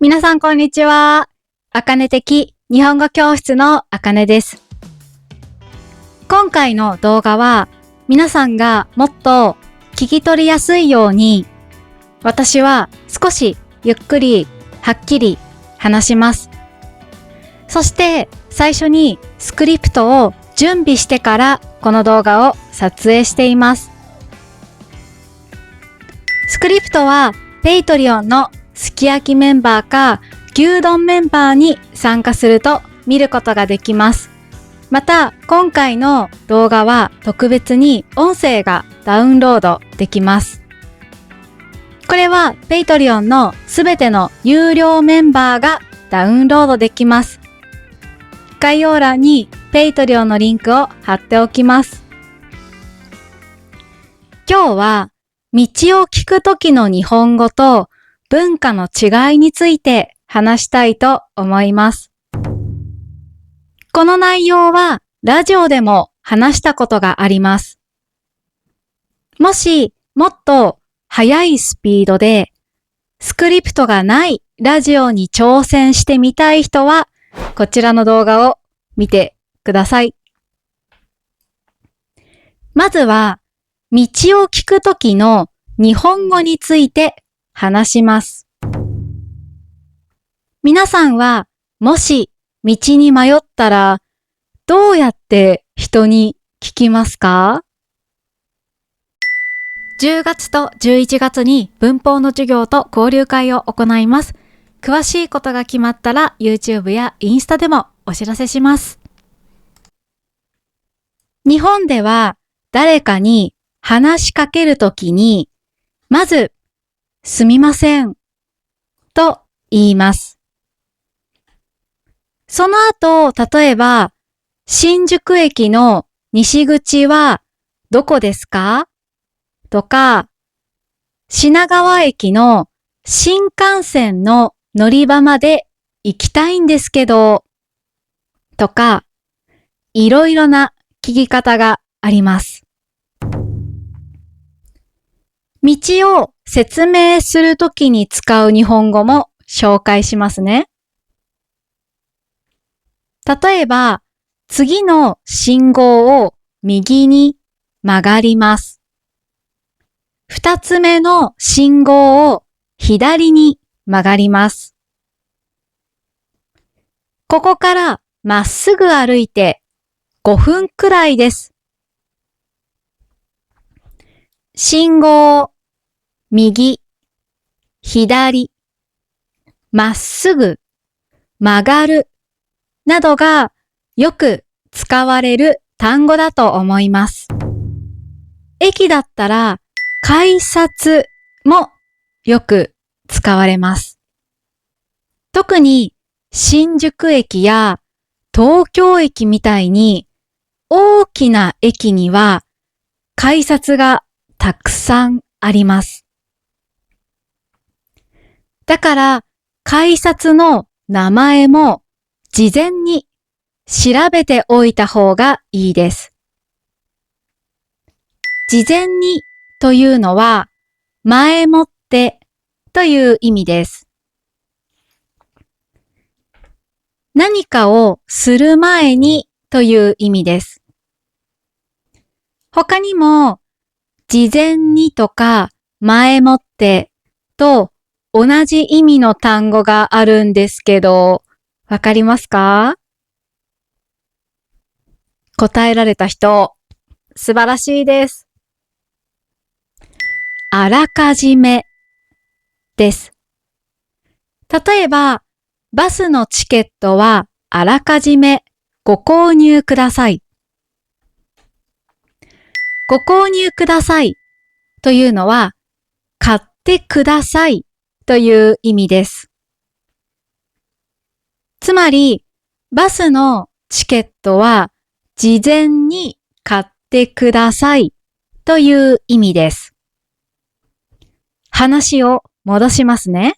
皆さんこんにちは。あかね的日本語教室のあかねです。今回の動画は皆さんがもっと聞き取りやすいように私は少しゆっくりはっきり話します。そして最初にスクリプトを準備してからこの動画を撮影しています。スクリプトはペイトリオンのすき焼きメンバーか牛丼メンバーに参加すると見ることができます。また今回の動画は特別に音声がダウンロードできます。これはペイトリオンのすべての有料メンバーがダウンロードできます。概要欄にペイトリオンのリンクを貼っておきます。今日は道を聞くときの日本語と文化の違いについて話したいと思います。この内容はラジオでも話したことがあります。もしもっと速いスピードでスクリプトがないラジオに挑戦してみたい人はこちらの動画を見てください。まずは道を聞くときの日本語について話します。皆さんはもし道に迷ったらどうやって人に聞きますか？10月と11月に文法の授業と交流会を行います。詳しいことが決まったら YouTube やインスタでもお知らせします。日本では誰かに話しかけるときにまずすみませんと言います。その後、例えば新宿駅の西口はどこですか？とか、品川駅の新幹線の乗り場まで行きたいんですけど、とか、いろいろな聞き方があります。道を説明するときに使う日本語も紹介しますね。例えば、次の信号を右に曲がります。二つ目の信号を左に曲がります。ここからまっすぐ歩いて5分くらいです。信号、右、左、まっすぐ、曲がるなどがよく使われる単語だと思います。駅だったら改札もよく使われます。特に新宿駅や東京駅みたいに大きな駅には改札がたくさんあります。だから改札の名前も事前に調べておいた方がいいです。事前にというのは前もってという意味です。何かをする前にという意味です。他にも事前にとか前もってと同じ意味の単語があるんですけど、わかりますか？答えられた人、素晴らしいです。あらかじめです。例えば、バスのチケットはあらかじめご購入ください。ご購入くださいというのは、買ってくださいという意味です。つまり、バスのチケットは事前に買ってくださいという意味です。話を戻しますね。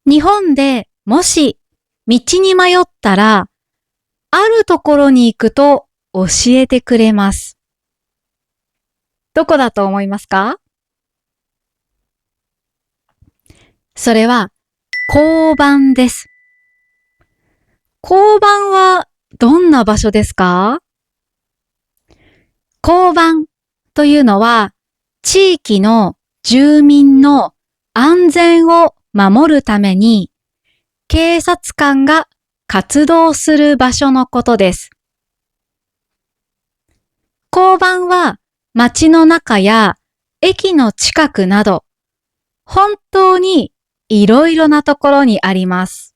日本でもし道に迷ったら、あるところに行くと教えてくれます。どこだと思いますか？それは交番です。交番はどんな場所ですか？交番というのは地域の住民の安全を守るために警察官が活動する場所のことです。交番は街の中や駅の近くなど本当にいろいろなところにあります。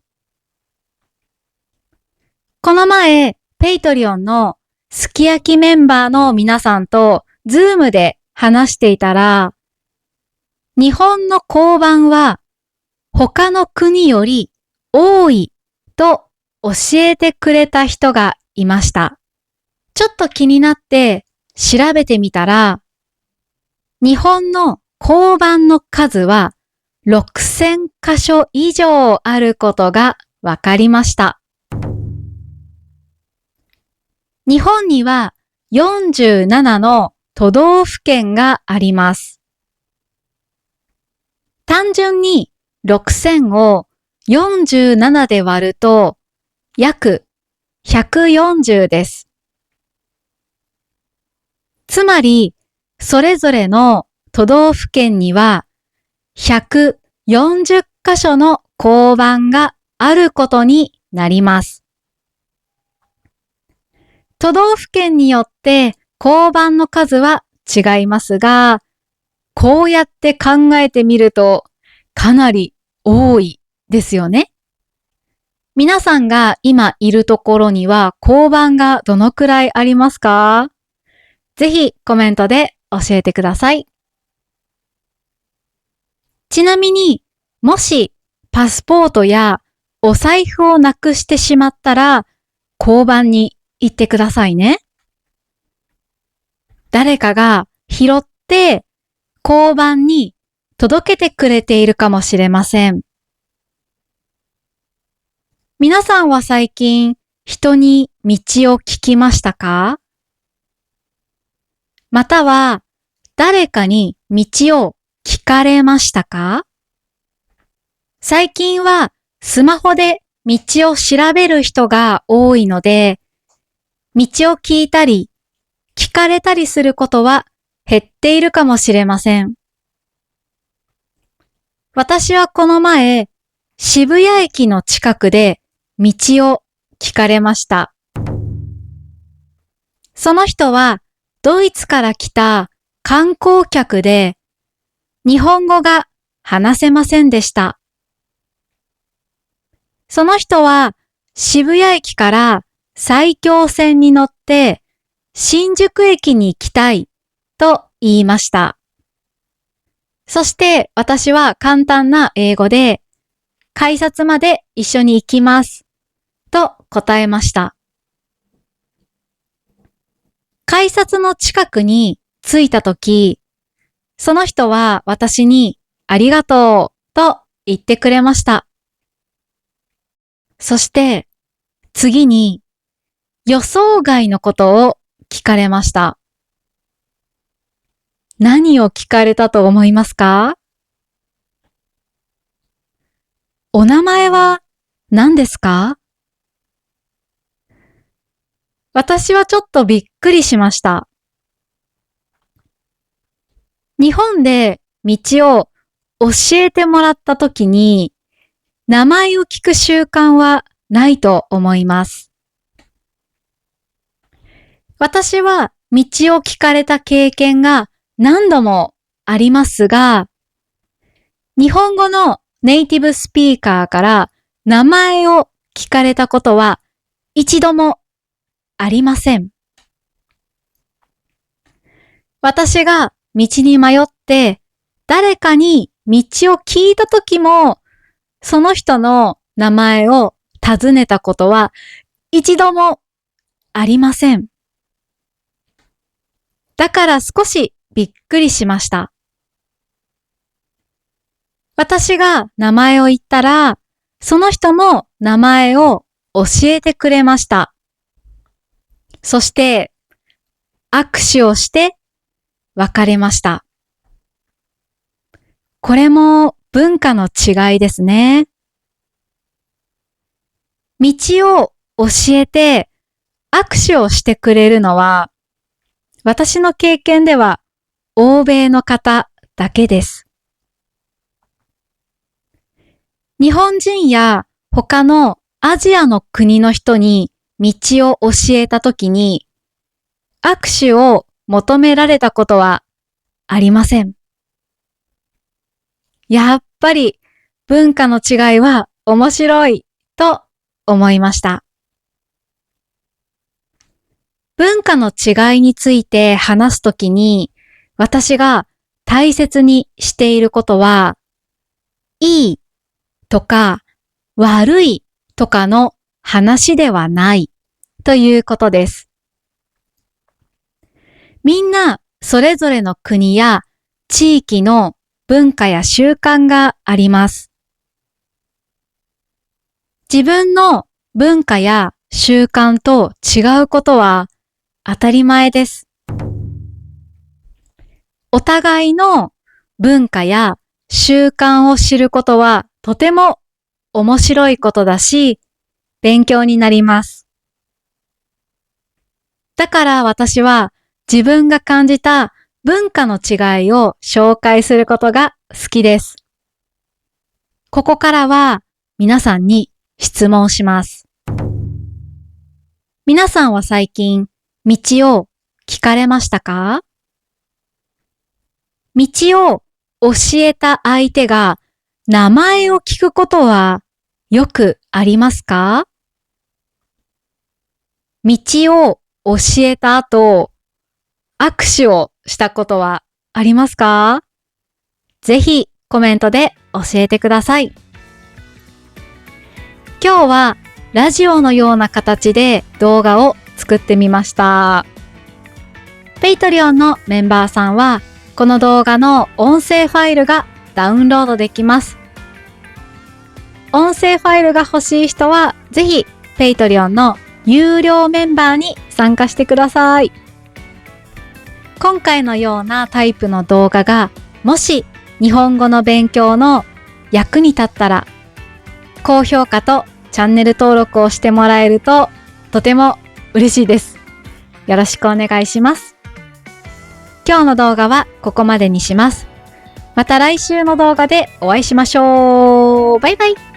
この前、ペイトリオンのすき焼きメンバーの皆さんとズームで話していたら、日本の交番は他の国より多いと教えてくれた人がいました。ちょっと気になって調べてみたら、日本の交番の数は6000箇所以上あることがわかりました。日本には47の都道府県があります。単純に6000を47で割ると約140です。つまり、それぞれの都道府県には140箇所の交番があることになります。都道府県によって交番の数は違いますが、こうやって考えてみるとかなり多いですよね。皆さんが今いるところには交番がどのくらいありますか？ぜひコメントで教えてください。ちなみに、もしパスポートやお財布をなくしてしまったら、交番に行ってくださいね。誰かが拾って交番に届けてくれているかもしれません。皆さんは最近人に道を聞きましたか？または誰かに道を聞かれましたか？最近はスマホで道を調べる人が多いので、道を聞いたり聞かれたりすることは減っているかもしれません。私はこの前、渋谷駅の近くで道を聞かれました。その人はドイツから来た観光客で、日本語が話せませんでした。その人は渋谷駅から埼京線に乗って新宿駅に行きたいと言いました。そして私は簡単な英語で改札まで一緒に行きますと答えました。改札の近くに着いたとき、その人は私にありがとうと言ってくれました。そして次に予想外のことを聞かれました。何を聞かれたと思いますか？お名前は何ですか？私はちょっとびっくりしました。日本で道を教えてもらったときに、名前を聞く習慣はないと思います。私は道を聞かれた経験が何度もありますが、日本語のネイティブスピーカーから名前を聞かれたことは一度もありません。私が道に迷って誰かに道を聞いたときも、その人の名前を尋ねたことは一度もありません。だから少しびっくりしました。私が名前を言ったら、その人も名前を教えてくれました。そして握手をして別れました。これも文化の違いですね。道を教えて握手をしてくれるのは、私の経験では欧米の方だけです。日本人や他のアジアの国の人に道を教えたときに、握手を求められたことはありません。やっぱり文化の違いは面白いと思いました。文化の違いについて話すときに、私が大切にしていることは、いいとか悪いとかの話ではないということです。みんなそれぞれの国や地域の文化や習慣があります。自分の文化や習慣と違うことは当たり前です。お互いの文化や習慣を知ることはとても面白いことだし、勉強になります。だから私は自分が感じた文化の違いを紹介することが好きです。ここからは皆さんに質問します。皆さんは最近道を聞かれましたか？道を教えた相手が名前を聞くことはよくありますか？道を教えた後、握手をしたことはありますか？ぜひコメントで教えてください。今日はラジオのような形で動画を作ってみました。Patreon のメンバーさんはこの動画の音声ファイルがダウンロードできます。音声ファイルが欲しい人はぜひ Patreon の有料メンバーに参加してください。今回のようなタイプの動画がもし日本語の勉強の役に立ったら高評価とチャンネル登録をしてもらえるととても嬉しいです。よろしくお願いします。今日の動画はここまでにします。また来週の動画でお会いしましょう。バイバイ。